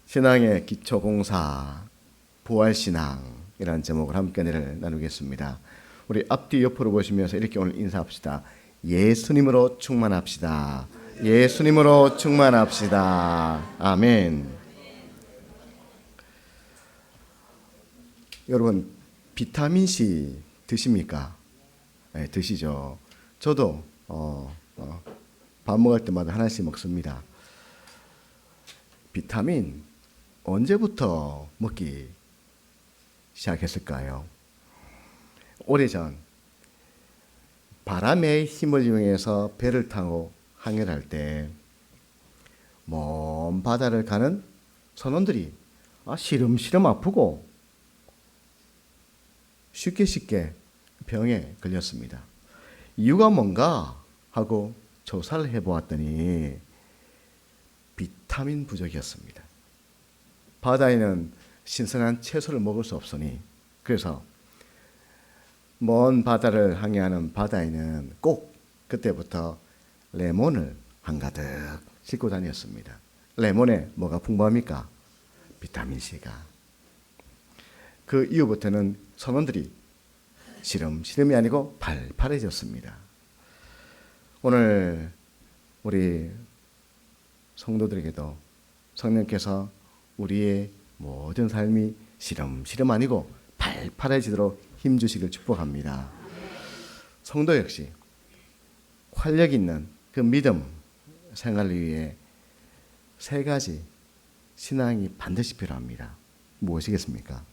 신앙의 기초공사 부활신앙이라는 제목을 함께 나누겠습니다. 우리 앞뒤 옆으로 보시면서 이렇게 오늘 인사합시다. 예수님으로 충만합시다. 예수님으로 충만합시다. 아멘. 여러분 비타민C 드십니까? 네, 드시죠. 저도 밥 먹을 때마다 하나씩 먹습니다. 비타민 언제부터 먹기 시작했을까요? 오래전 바람의 힘을 이용해서 배를 타고 항해할 때 먼 바다를 가는 선원들이 시름시름 아프고 쉽게 병에 걸렸습니다. 이유가 뭔가 하고 조사를 해보았더니 비타민 부족이었습니다. 바다에는 신선한 채소를 먹을 수 없으니 그래서 먼 바다를 항해하는 바다에는 꼭 그때부터 레몬을 한가득 싣고 다녔습니다. 레몬에 뭐가 풍부합니까? 비타민C가. 그 이후부터는 선원들이 시름시름이 아니고 팔팔해졌습니다. 오늘 우리 성도들에게도 성령께서 우리의 모든 삶이 시름시름 아니고 팔팔해지도록 힘주시길 축복합니다. 성도 역시 활력 있는 그 믿음 생활을 위해 세 가지 신앙이 반드시 필요합니다. 무엇이겠습니까?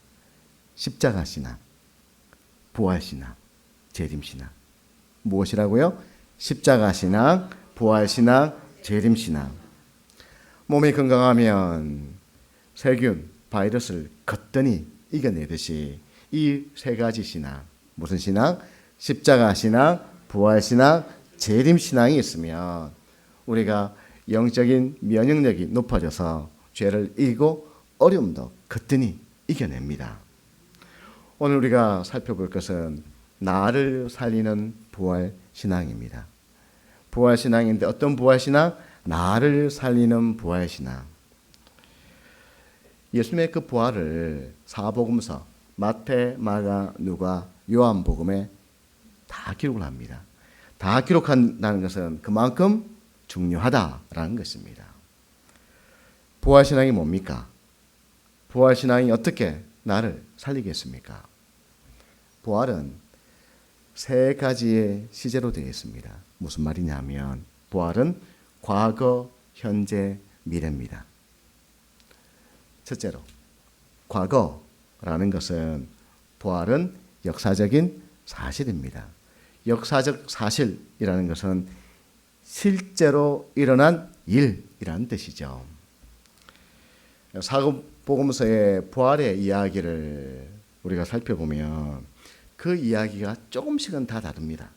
십자가 신앙, 부활 신앙, 재림 신앙. 무엇이라고요? 십자가 신앙, 부활 신앙, 재림 신앙. 몸이 건강하면 세균, 바이러스를 거뜬히 이겨내듯이 이 세 가지 신앙, 무슨 신앙? 십자가 신앙, 부활 신앙, 재림 신앙이 있으면 우리가 영적인 면역력이 높아져서 죄를 이기고 어려움도 거뜬히 이겨냅니다. 오늘 우리가 살펴볼 것은 나를 살리는 부활 신앙입니다. 부활 신앙인데 어떤 부활 신앙? 나를 살리는 부활 신앙. 예수님의 그 부활을 사복음서 마태, 마가, 누가, 요한복음에 다 기록을 합니다. 다 기록한다는 것은 그만큼 중요하다라는 것입니다. 부활 신앙이 뭡니까? 부활 신앙이 어떻게 나를 살리겠습니까? 부활은 세 가지의 시제로 되어 있습니다. 무슨 말이냐면 부활은 과거, 현재, 미래입니다. 첫째로 과거라는 것은 부활은 역사적인 사실입니다. 역사적 사실이라는 것은 실제로 일어난 일이라는 뜻이죠. 사복음서의 부활의 이야기를 우리가 살펴보면 그 이야기가 조금씩은 다 다릅니다.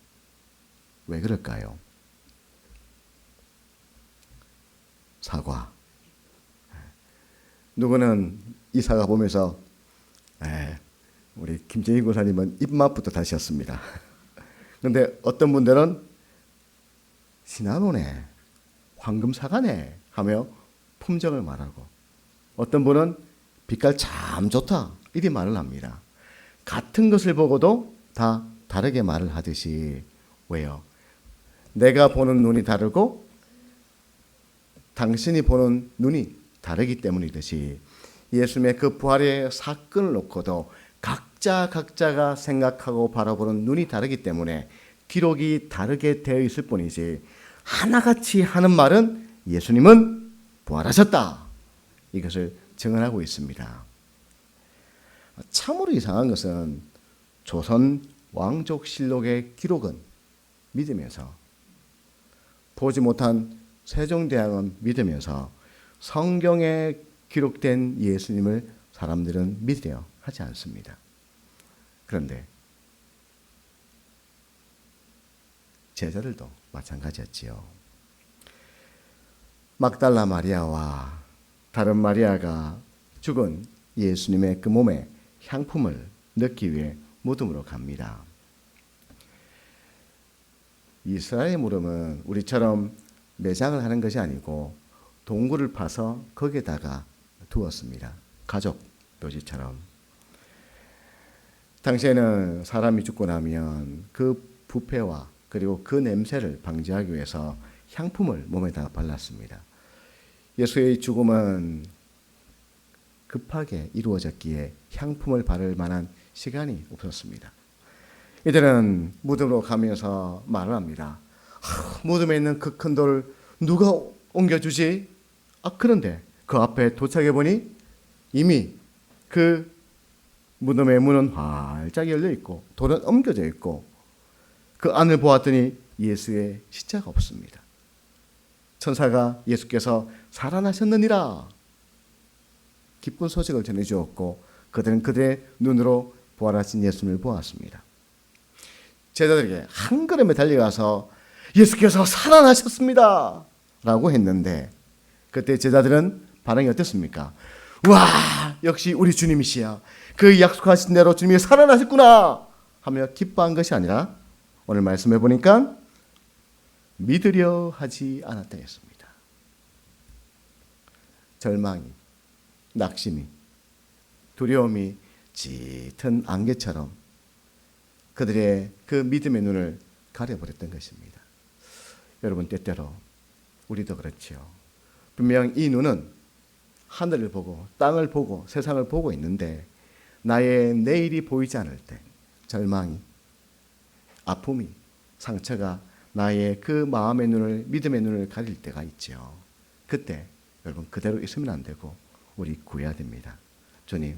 왜 그럴까요? 사과. 누구는 이 사과 보면서 우리 김정희 고사님은 입맛부터 다셨습니다. 그런데 어떤 분들은 시나노네, 황금사과네 하며 품정을 말하고 어떤 분은 빛깔 참 좋다 이리 말을 합니다. 같은 것을 보고도 다 다르게 말을 하듯이 왜요? 내가 보는 눈이 다르고 당신이 보는 눈이 다르기 때문이듯이 예수님의 그 부활의 사건을 놓고도 각자가 생각하고 바라보는 눈이 다르기 때문에 기록이 다르게 되어 있을 뿐이지 하나같이 하는 말은 예수님은 부활하셨다. 이것을 증언하고 있습니다. 참으로 이상한 것은 조선 왕족실록의 기록은 믿으면서 보지 못한 세종대왕은 믿으면서 성경에 기록된 예수님을 사람들은 믿으려 하지 않습니다. 그런데 제자들도 마찬가지였지요. 막달라 마리아와 다른 마리아가 죽은 예수님의 그 몸에 향품을 넣기 위해 무덤으로 갑니다. 이스라엘의 무덤은 우리처럼 매장을 하는 것이 아니고 동굴을 파서 거기에다가 두었습니다. 가족 묘지처럼. 당시에는 사람이 죽고 나면 그 부패와 그리고 그 냄새를 방지하기 위해서 향품을 몸에다 발랐습니다. 예수의 죽음은 급하게 이루어졌기에 향품을 바를 만한 시간이 없었습니다. 이들은 무덤으로 가면서 말을 합니다. 무덤에 있는 그 큰 돌을 누가 옮겨주지? 그런데 그 앞에 도착해 보니 이미 그 무덤의 문은 활짝 열려 있고 돌은 옮겨져 있고 그 안을 보았더니 예수의 시체가 없습니다. 천사가 예수께서 살아나셨느니라 기쁜 소식을 전해주었고 그들은 그들의 눈으로 부활하신 예수님을 보았습니다. 제자들에게 한 걸음에 달려가서 예수께서 살아나셨습니다 라고 했는데 그때 제자들은 반응이 어땠습니까? 와, 역시 우리 주님이시야. 그 약속하신 대로 주님이 살아나셨구나 하며 기뻐한 것이 아니라 오늘 말씀해 보니까 믿으려 하지 않았다 했습니다. 절망이, 낙심이, 두려움이 짙은 안개처럼 그들의 그 믿음의 눈을 가려버렸던 것입니다. 여러분, 때때로 우리도 그렇지요. 분명 이 눈은 하늘을 보고 땅을 보고 세상을 보고 있는데 나의 내일이 보이지 않을 때 절망이, 아픔이, 상처가 나의 그 마음의 눈을, 믿음의 눈을 가릴 때가 있죠. 그때 여러분 그대로 있으면 안 되고 우리 구해야 됩니다. 주님,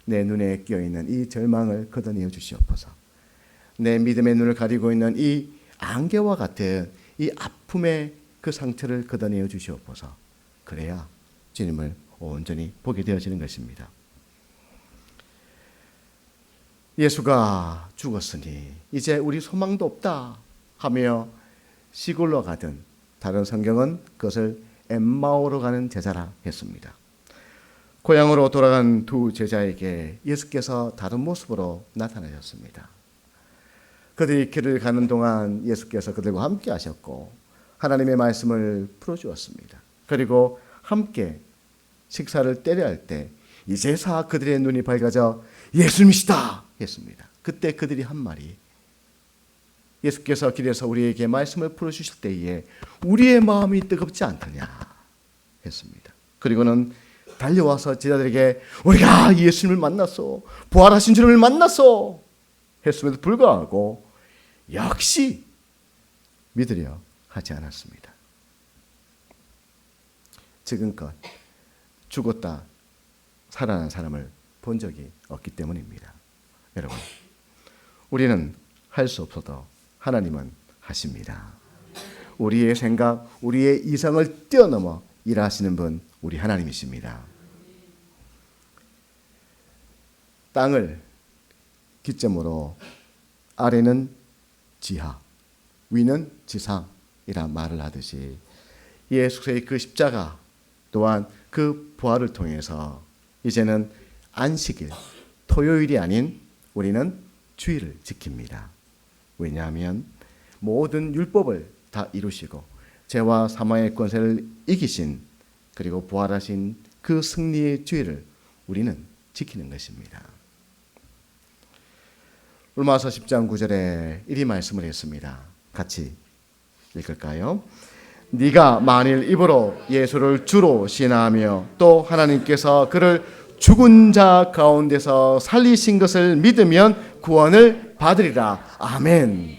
내 눈에 끼어있는 이 절망을 걷어내어 주시옵소서. 내 믿음의 눈을 가리고 있는 이 안개와 같은 이 아픔의 그 상처를 걷어내어 주시옵소서. 그래야 주님을 온전히 보게 되어지는 것입니다. 예수가 죽었으니 이제 우리 소망도 없다 하며 시골로 가든 다른 성경은 그것을 엠마오로 가는 제자라 했습니다. 고향으로 돌아간 두 제자에게 예수께서 다른 모습으로 나타나셨습니다. 그들이 길을 가는 동안 예수께서 그들과 함께 하셨고 하나님의 말씀을 풀어주었습니다. 그리고 함께 식사를 때려 할 때 이제서 그들의 눈이 밝아져 예수님이시다 했습니다. 그때 그들이 한 말이 예수께서 길에서 우리에게 말씀을 풀어주실 때에 우리의 마음이 뜨겁지 않더냐 했습니다. 그리고는 달려와서 제자들에게 우리가 예수님을 만났어, 부활하신 주님을 만났어 했음에도 불구하고 역시 믿으려 하지 않았습니다. 지금껏 죽었다 살아난 사람을 본 적이 없기 때문입니다. 여러분, 우리는 할 수 없어도 하나님은 하십니다. 우리의 생각, 우리의 이성을 뛰어넘어 일하시는 분 우리 하나님이십니다. 땅을 기점으로 아래는 지하, 위는 지상이란 말을 하듯이 예수의 그 십자가 또한 그 부활을 통해서 이제는 안식일, 토요일이 아닌 우리는 주일을 지킵니다. 왜냐하면 모든 율법을 다 이루시고 죄와 사망의 권세를 이기신 그리고 부활하신 그 승리의 주일을 우리는 지키는 것입니다. 로마서 10장 9절에 이리 말씀을 했습니다. 같이 읽을까요? 네가 만일 입으로 예수를 주로 신하며 또 하나님께서 그를 죽은 자 가운데서 살리신 것을 믿으면 구원을 받으리라. 아멘.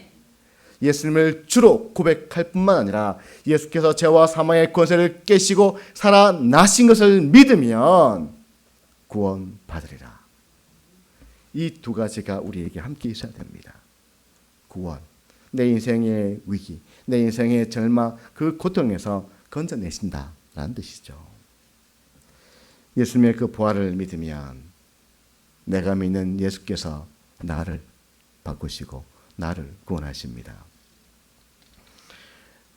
예수님을 주로 고백할 뿐만 아니라 예수께서 죄와 사망의 권세를 깨시고 살아나신 것을 믿으면 구원 받으리라. 이 두 가지가 우리에게 함께 있어야 됩니다. 구원, 내 인생의 위기, 내 인생의 절망, 그 고통에서 건져내신다라는 뜻이죠. 예수님의 그 부활을 믿으면 내가 믿는 예수께서 나를 바꾸시고 나를 구원하십니다.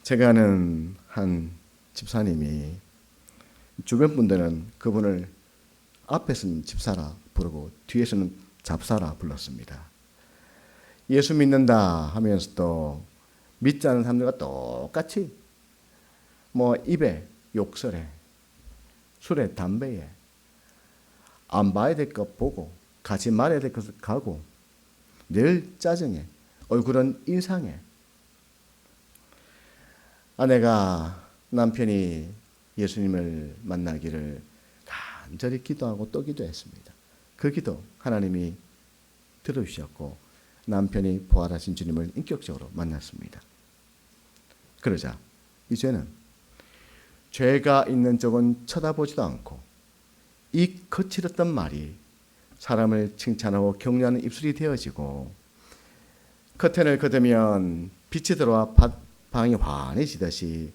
제가 아는 한 집사님이 주변 분들은 그분을 앞에서는 집사라 부르고 뒤에서는 잡사라 불렀습니다. 예수 믿는다 하면서도 믿지 않는 사람들과 똑같이 입에 욕설에 술에 담배에 안 봐야 될 것 보고 가지 말아야 될 것을 가고 늘 짜증해. 얼굴은 인상해. 아내가 남편이 예수님을 만나기를 간절히 기도하고 또 기도했습니다. 그 기도 하나님이 들어주셨고 남편이 부활하신 주님을 인격적으로 만났습니다. 그러자 이제는 죄가 있는 쪽은 쳐다보지도 않고 이 거칠었던 말이 사람을 칭찬하고 격려하는 입술이 되어지고 커튼을 걷으면 빛이 들어와 방이 환해지듯이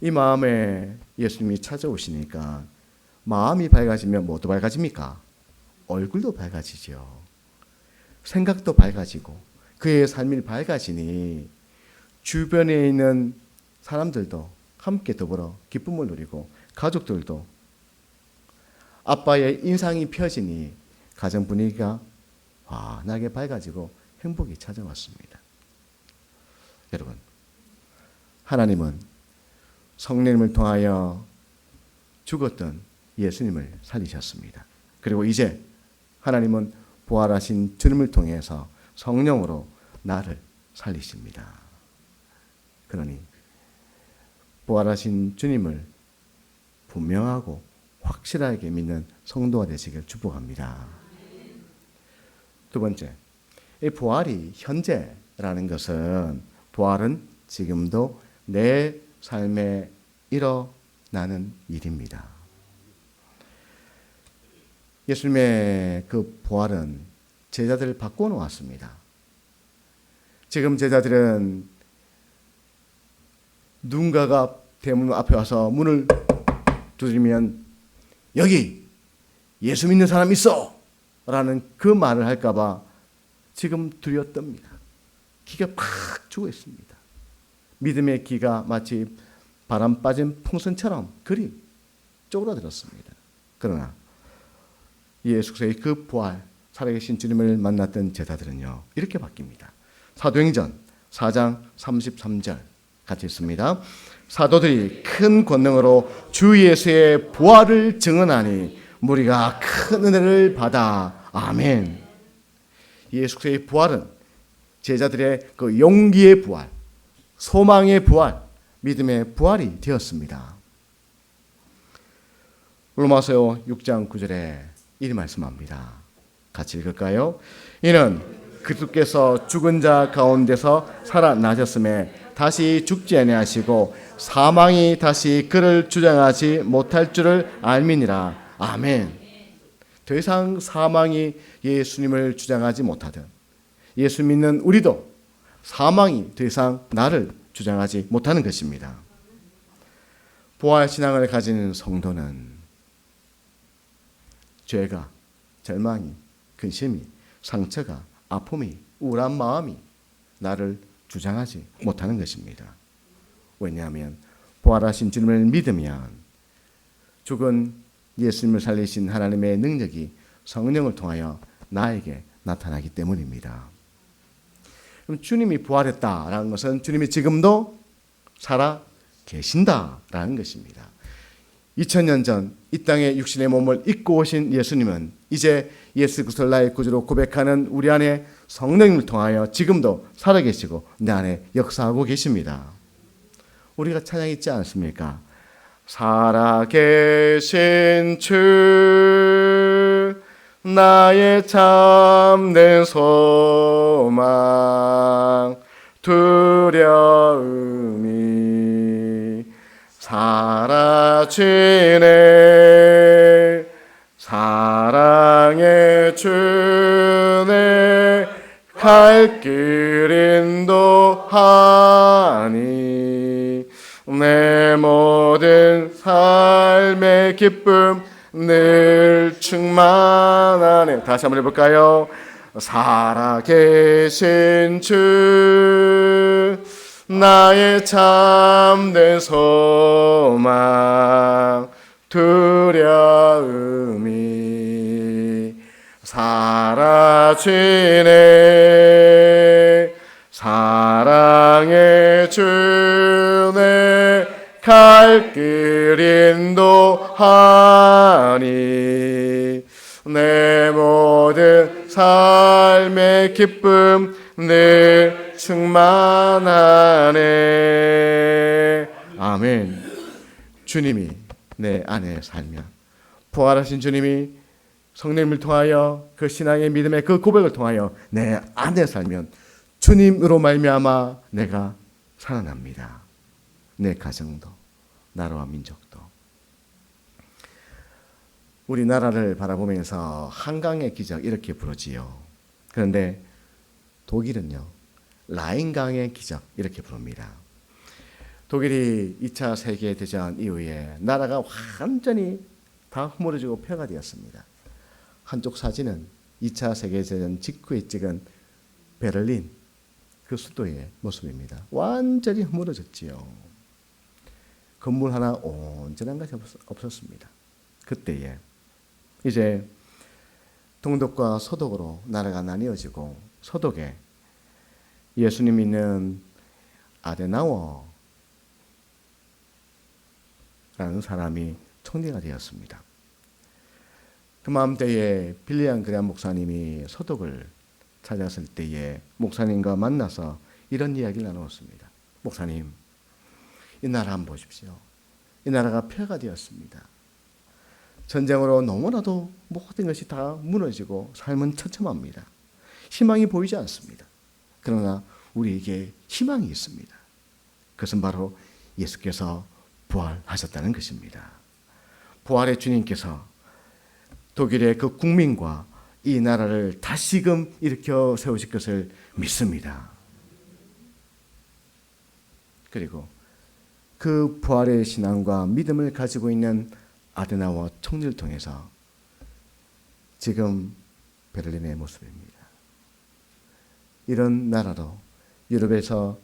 이 마음에 예수님이 찾아오시니까 마음이 밝아지면 뭐도 밝아집니까? 얼굴도 밝아지죠. 생각도 밝아지고 그의 삶이 밝아지니 주변에 있는 사람들도 함께 더불어 기쁨을 누리고 가족들도 아빠의 인상이 펴지니 가정 분위기가 환하게 밝아지고 행복이 찾아왔습니다. 여러분, 하나님은 성령님을 통하여 죽었던 예수님을 살리셨습니다. 그리고 이제 하나님은 부활하신 주님을 통해서 성령으로 나를 살리십니다. 그러니 부활하신 주님을 분명하고 확실하게 믿는 성도가 되시길 축복합니다. 두 번째, 이 부활이 현재라는 것은 부활은 지금도 내 삶에 일어나는 일입니다. 예수님의 그 부활은 제자들을 바꿔놓았습니다. 지금 제자들은 누군가가 대문 앞에 와서 문을 두드리면 여기 예수 믿는 사람 있어! 라는 그 말을 할까봐 지금 두려웠답니다. 기가 팍 죽어 있습니다. 믿음의 기가 마치 바람 빠진 풍선처럼 그리 쪼그라들었습니다. 그러나 예수의 그 부활, 살아계신 주님을 만났던 제자들은요, 이렇게 바뀝니다. 사도행전 4장 33절 같이 읽습니다. 사도들이 큰 권능으로 주 예수의 부활을 증언하니 무리가 큰 은혜를 받아. 아멘. 예수의 부활은 제자들의 그 용기의 부활, 소망의 부활, 믿음의 부활이 되었습니다. 로마서 6장 9절에 이 말씀합니다. 같이 읽을까요? 이는 그리스도께서 죽은 자 가운데서 살아나셨음에 다시 죽지 아니하시고 사망이 다시 그를 주장하지 못할 줄을 알미니라. 아멘. 더 이상 사망이 예수님을 주장하지 못하듯 예수 믿는 우리도 사망이 더 이상 나를 주장하지 못하는 것입니다. 부활신앙을 가진 성도는 죄가, 절망이, 근심이, 상처가, 아픔이, 우울한 마음이 나를 주장하지 못하는 것입니다. 왜냐하면 부활하신 주님을 믿으면 죽은 예수님을 살리신 하나님의 능력이 성령을 통하여 나에게 나타나기 때문입니다. 그럼 주님이 부활했다라는 것은 주님이 지금도 살아 계신다라는 것입니다. 2000년 전 이 땅에 육신의 몸을 입고 오신 예수님은 이제 예수 그리스도를 나의 구주로 고백하는 우리 안에 성령님을 통하여 지금도 살아계시고 내 안에 역사하고 계십니다. 우리가 찬양 있지 않습니까? 살아계신 주 나의 참된 소망 두려움이 사라지네 사랑의 주내 갈 길 인도하니 내 모든 삶의 기쁨 늘 충만하네. 다시 한번 해볼까요? 살아계신 주 나의 참된 소망 두려움이 사라지네 사랑의 주내 갈 길 인도하니 삶의 기쁨 늘 충만하네. 아멘. 주님이 내 안에 살면, 부활하신 주님이 성령님을 통하여 그 신앙의 믿음의 그 고백을 통하여 내 안에 살면 주님으로 말미암아 내가 살아납니다. 내 가정도, 나라와 민족도. 우리나라를 바라보면서 한강의 기적 이렇게 부르지요. 그런데 독일은요, 라인강의 기적 이렇게 부릅니다. 독일이 2차 세계대전 이후에 나라가 완전히 다 허물어지고 폐허가 되었습니다. 한쪽 사진은 2차 세계대전 직후에 찍은 베를린 그 수도의 모습입니다. 완전히 허물어졌지요. 건물 하나 온전한 것이 없었습니다. 그때에 이제 동독과 서독으로 나라가 나뉘어지고 서독에 예수님 있는 아데나워라는 사람이 총리가 되었습니다. 그맘때에 빌리안 그레암 목사님이 서독을 찾았을 때에 목사님과 만나서 이런 이야기를 나누었습니다. 목사님, 이 나라 한번 보십시오. 이 나라가 폐허가 되었습니다. 전쟁으로 너무나도 모든 것이 다 무너지고 삶은 처참합니다. 희망이 보이지 않습니다. 그러나 우리에게 희망이 있습니다. 그것은 바로 예수께서 부활하셨다는 것입니다. 부활의 주님께서 독일의 그 국민과 이 나라를 다시금 일으켜 세우실 것을 믿습니다. 그리고 그 부활의 신앙과 믿음을 가지고 있는 아데나워 총리를 통해서 지금 베를린의 모습입니다. 이런 나라로 유럽에서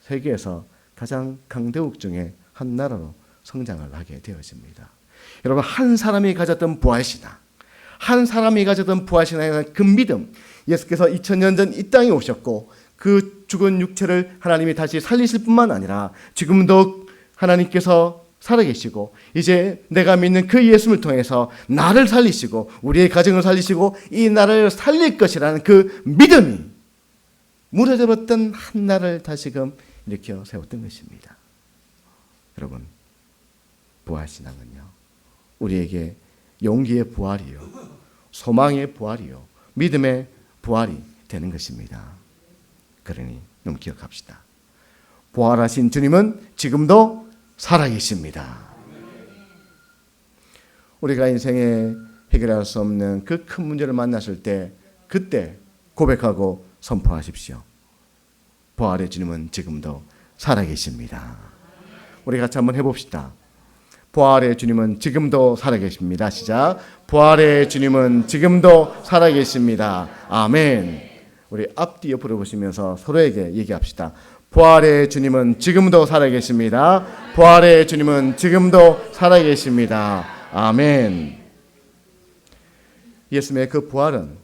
세계에서 가장 강대국 중에 한 나라로 성장을 하게 되어집니다. 여러분, 한 사람이 가졌던 부활신앙, 한 사람이 가졌던 부활신앙에 대한 그 믿음, 예수께서 2000년 전 이 땅에 오셨고 그 죽은 육체를 하나님이 다시 살리실 뿐만 아니라 지금도 하나님께서 살아계시고 이제 내가 믿는 그 예수를 통해서 나를 살리시고 우리의 가정을 살리시고 이 나라를 살릴 것이라는 그 믿음이 무너져버렸던 한 나라를 다시금 일으켜 세웠던 것입니다. 여러분, 부활신앙은요, 우리에게 용기의 부활이요, 소망의 부활이요, 믿음의 부활이 되는 것입니다. 그러니 너무 기억합시다. 부활하신 주님은 지금도 살아계십니다. 우리가 인생에 해결할 수 없는 그 큰 문제를 만났을 때 그때 고백하고 선포하십시오. 부활의 주님은 지금도 살아계십니다. 우리 같이 한번 해봅시다. 부활의 주님은 지금도 살아계십니다. 시작. 부활의 주님은 지금도 살아계십니다. 아멘. 우리 앞뒤 옆으로 보시면서 서로에게 얘기합시다. 부활의 주님은 지금도 살아계십니다. 부활의 주님은 지금도 살아계십니다. 아멘. 예수님의 그 부활은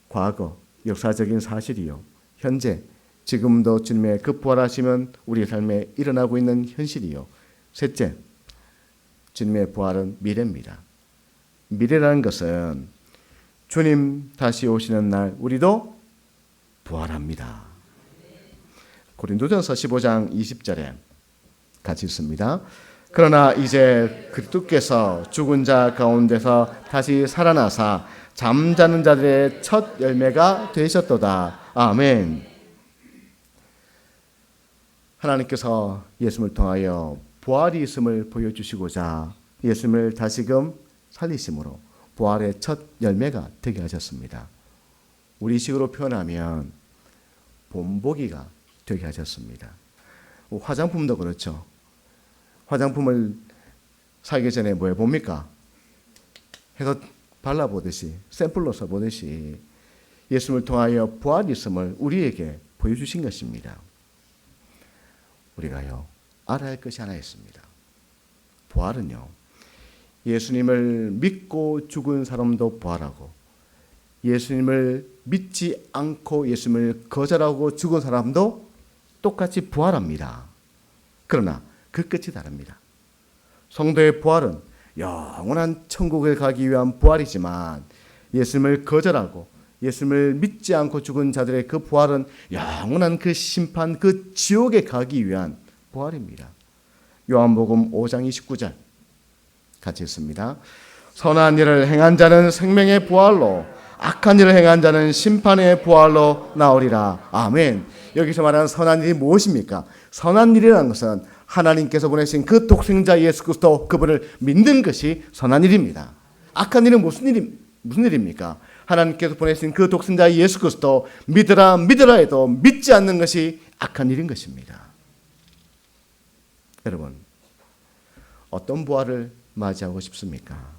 과거, 역사적인 사실이요, 현재, 지금도 주님의 그 부활하시면 우리 삶에 일어나고 있는 현실이요, 셋째, 주님의 부활은 미래입니다. 미래라는 것은 주님 다시 오시는 날 우리도 부활합니다. 고린도전서 15장 20절에 같이 읽습니다. 그러나 이제 그리스도께서 죽은 자 가운데서 다시 살아나사 잠자는 자들의 첫 열매가 되셨도다. 아멘. 하나님께서 예수님을 통하여 부활이 있음을 보여주시고자 예수님을 다시금 살리심으로 부활의 첫 열매가 되게 하셨습니다. 우리식으로 표현하면 본보기가 되게 하셨습니다. 화장품도 그렇죠. 화장품을 사기 전에 뭐 해봅니까? 해서 발라보듯이, 샘플로 써보듯이 예수님을 통하여 부활이 있음을 우리에게 보여주신 것입니다. 우리가요, 알아야 할 것이 하나 있습니다. 부활은요, 예수님을 믿고 죽은 사람도 부활하고 예수님을 믿지 않고 예수님을 거절하고 죽은 사람도 똑같이 부활합니다. 그러나 그 끝이 다릅니다. 성도의 부활은 영원한 천국에 가기 위한 부활이지만 예수님을 거절하고 예수님을 믿지 않고 죽은 자들의 그 부활은 영원한 그 심판, 그 지옥에 가기 위한 부활입니다. 요한복음 5장 29절 같이 읽습니다. 선한 일을 행한 자는 생명의 부활로, 악한 일을 행한 자는 심판의 부활로 나오리라. 아멘. 여기서 말하는 선한 일이 무엇입니까? 선한 일이라는 것은 하나님께서 보내신 그 독생자 예수 그리스도, 그분을 믿는 것이 선한 일입니다. 악한 일은 무슨 일입니까? 하나님께서 보내신 그 독생자 예수 그리스도 믿으라 믿으라 해도 믿지 않는 것이 악한 일인 것입니다. 여러분, 어떤 부활을 맞이하고 싶습니까?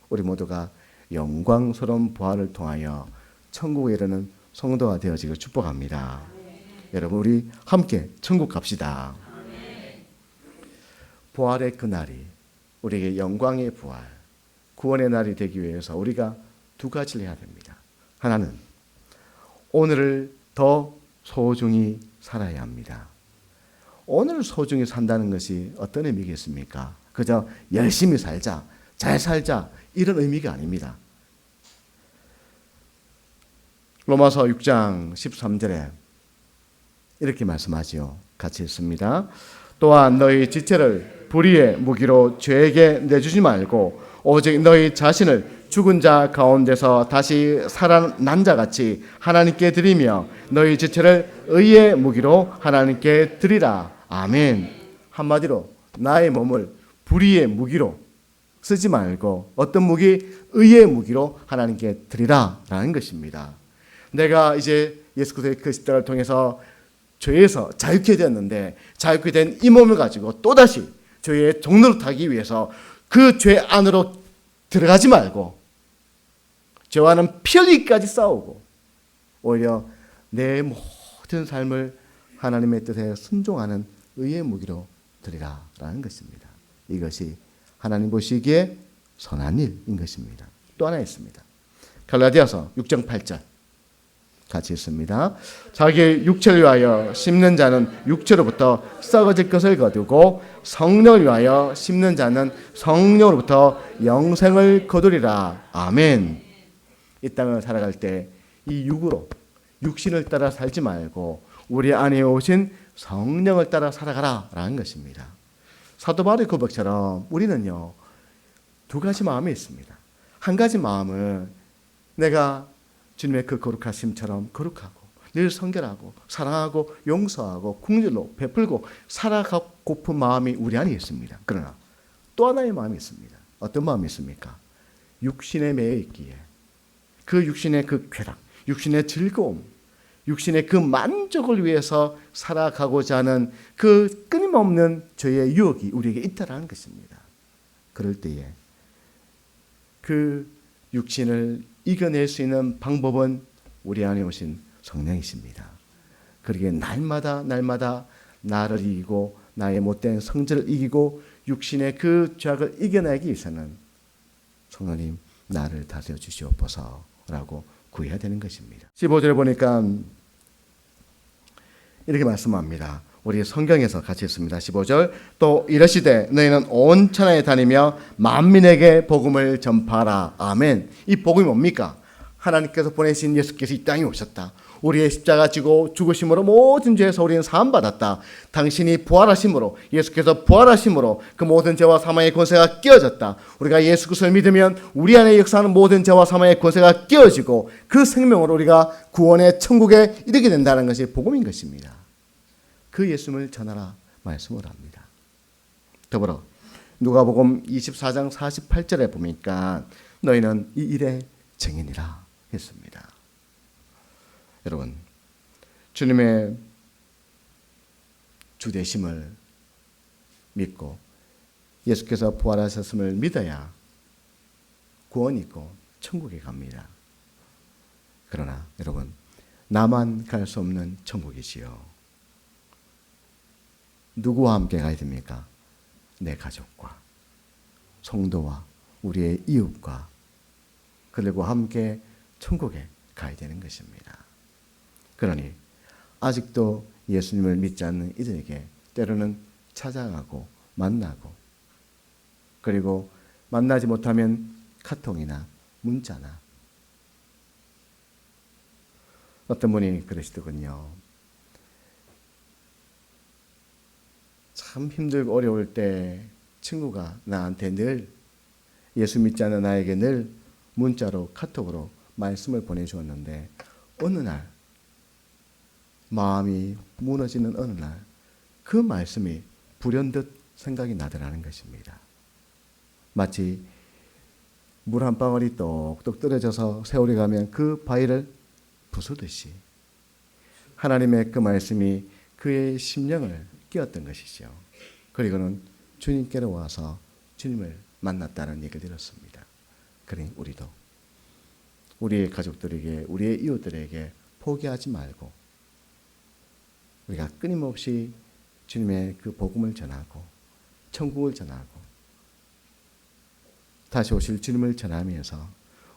우리 모두가 영광스러운 부활을 통하여 천국에 이르는 성도가 되어지길 축복합니다. 여러분, 우리 함께 천국 갑시다. 부활의 그날이 우리에게 영광의 부활, 구원의 날이 되기 위해서 우리가 두 가지를 해야 됩니다. 하나는 오늘을 더 소중히 살아야 합니다. 오늘 소중히 산다는 것이 어떤 의미겠습니까? 그저 열심히 살자, 잘 살자, 이런 의미가 아닙니다. 로마서 6장 13절에 이렇게 말씀하지요. 같이 읽습니다. 또한 너희 지체를 불의의 무기로 죄에게 내주지 말고 오직 너희 자신을 죽은 자 가운데서 다시 살아난 자같이 하나님께 드리며 너희 지체를 의의 무기로 하나님께 드리라. 아멘. 한마디로 나의 몸을 불의의 무기로 쓰지 말고 어떤 무기? 의의 무기로 하나님께 드리라 라는 것입니다. 내가 이제 예수 그리스도의 그 십자가를 통해서 죄에서 자유케 되었는데 자유케 된 이 몸을 가지고 또다시 죄의 종로를 타기 위해서 그 죄 안으로 들어가지 말고 죄와는 피 흘리기까지 싸우고 오히려 내 모든 삶을 하나님의 뜻에 순종하는 의의 무기로 드리라 라는 것입니다. 이것이 하나님 보시기에 선한 일인 것입니다. 또 하나 있습니다. 갈라디아서 6장 8절 같이 읽습니다. 자기 육체를 위하여 심는 자는 육체로부터 썩어질 것을 거두고 성령을 위하여 심는 자는 성령으로부터 영생을 거두리라. 아멘. 이 땅을 살아갈 때 이 육으로 육신을 따라 살지 말고 우리 안에 오신 성령을 따라 살아가라 라는 것입니다. 사도 바울의 고백처럼 우리는요 두 가지 마음이 있습니다. 한 가지 마음은 내가 주님의 그 거룩하심처럼 거룩하고 늘 성결하고 사랑하고 용서하고 긍휼로 베풀고 살아가고픈 마음이 우리 안에 있습니다. 그러나 또 하나의 마음이 있습니다. 어떤 마음이 있습니까? 육신에 매여 있기에 그 육신의 그 쾌락, 육신의 즐거움, 육신의 그 만족을 위해서 살아가고자 하는 그 끊임없는 죄의 유혹이 우리에게 있다라는 것입니다. 그럴 때에 그 육신을 이겨낼 수 있는 방법은 우리 안에 오신 성령이십니다. 그러기에 날마다 나를 이기고 나의 못된 성질을 이기고 육신의 그 죄악을 이겨내기 위해서는 성령님 나를 다스려 주시옵소서라고 구해야 되는 것입니다. 15절에 보니까 이렇게 말씀합니다. 우리 성경에서 같이 읽습니다. 15절 또 이르시되 너희는 온 천하에 다니며 만민에게 복음을 전파하라. 아멘. 이 복음이 뭡니까? 하나님께서 보내신 예수께서 이 땅에 오셨다. 우리의 십자가 지고 죽으심으로 모든 죄에서 우리는 사함받았다. 당신이 부활하심으로 예수께서 부활하심으로 그 모든 죄와 사망의 권세가 깨어졌다. 우리가 예수 그리스도를 믿으면 우리 안에 역사하는 모든 죄와 사망의 권세가 깨어지고 그 생명으로 우리가 구원의 천국에 이르게 된다는 것이 복음인 것입니다. 그 예수님을 전하라 말씀을 합니다. 더불어 누가복음 24장 48절에 보니까 너희는 이 일의 증인이라 했습니다. 여러분, 주님의 주되심을 믿고 예수께서 부활하셨음을 믿어야 구원이 있고 천국에 갑니다. 그러나 여러분, 나만 갈 수 없는 천국이지요. 누구와 함께 가야 됩니까? 내 가족과 성도와 우리의 이웃과 그리고 함께 천국에 가야 되는 것입니다. 그러니 아직도 예수님을 믿지 않는 이들에게 때로는 찾아가고 만나고 그리고 만나지 못하면 카톡이나 문자나 어떤 분이 그러시더군요. 참 힘들고 어려울 때 친구가 나한테 늘 예수 믿지 않는 나에게 늘 문자로 카톡으로 말씀을 보내주었는데 어느 날 마음이 무너지는 어느 날 그 말씀이 불현듯 생각이 나더라는 것입니다. 마치 물 한 방울이 똑똑 떨어져서 세월이 가면 그 바위를 부수듯이 하나님의 그 말씀이 그의 심령을 깨웠던 것이죠. 그리고는 주님께로 와서 주님을 만났다는 얘기를 들었습니다. 그러니 우리도 우리의 가족들에게 우리의 이웃들에게 포기하지 말고 우리가 끊임없이 주님의 그 복음을 전하고 천국을 전하고 다시 오실 주님을 전하면서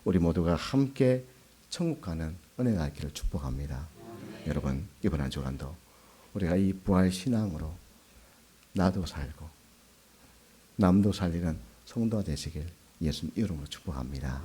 우리 모두가 함께 천국 가는 은혜가 있기를 축복합니다. 여러분 이번 한 주간도 우리가 이 부활 신앙으로 나도 살고 남도 살리는 성도가 되시길 예수님 이름으로 축복합니다.